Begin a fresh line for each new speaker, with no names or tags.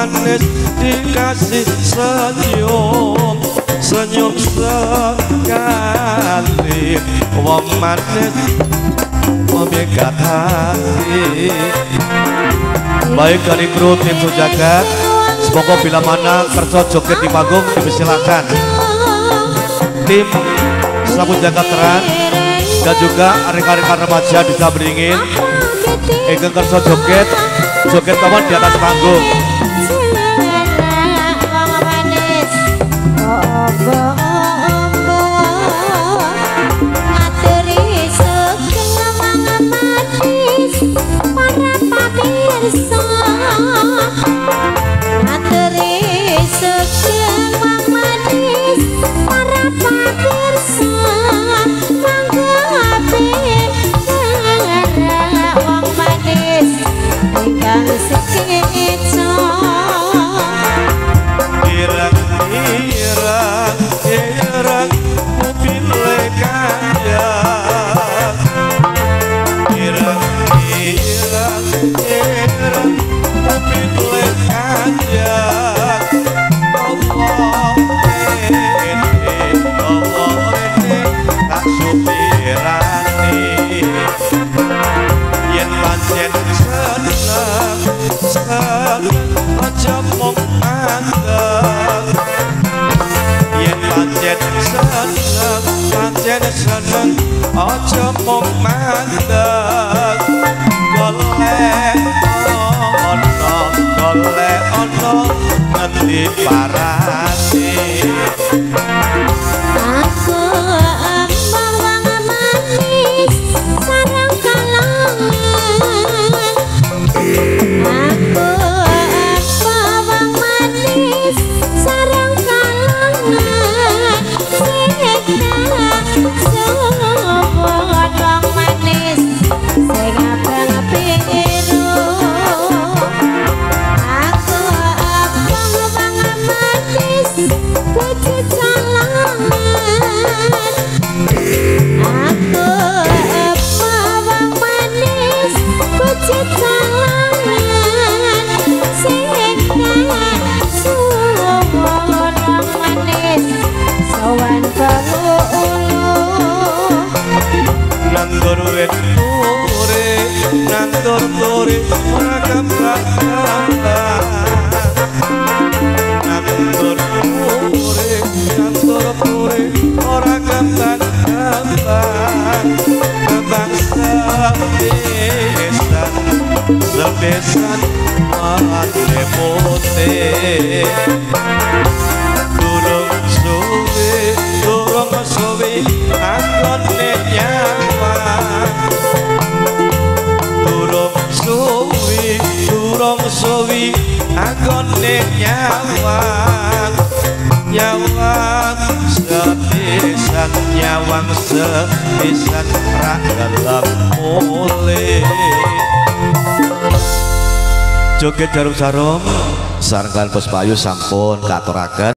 manis dikasih senyum senyum sekali wong manis memikat hati. Baik dari kru tim Sujagat, semoga bila mana kerja joget di panggung dipersilakan. Tim Sabun Jakarta dan juga rekan-rekan remaja bisa beringin ingin kerja joget kawan di atas panggung.
Seneng aja mung mandeg golek ana ngendi parane
aku bawang manis sareng kalongan aku bawang manis sareng kalongan
nandur turi ora gampang nandur turi ora gampang sebesan mate putih durung suwi anggone nyaman durung suwi anggone nyawang sepisan rak dalam mulai
joget jarum-jarum sareng Puspayu sampun katuraken.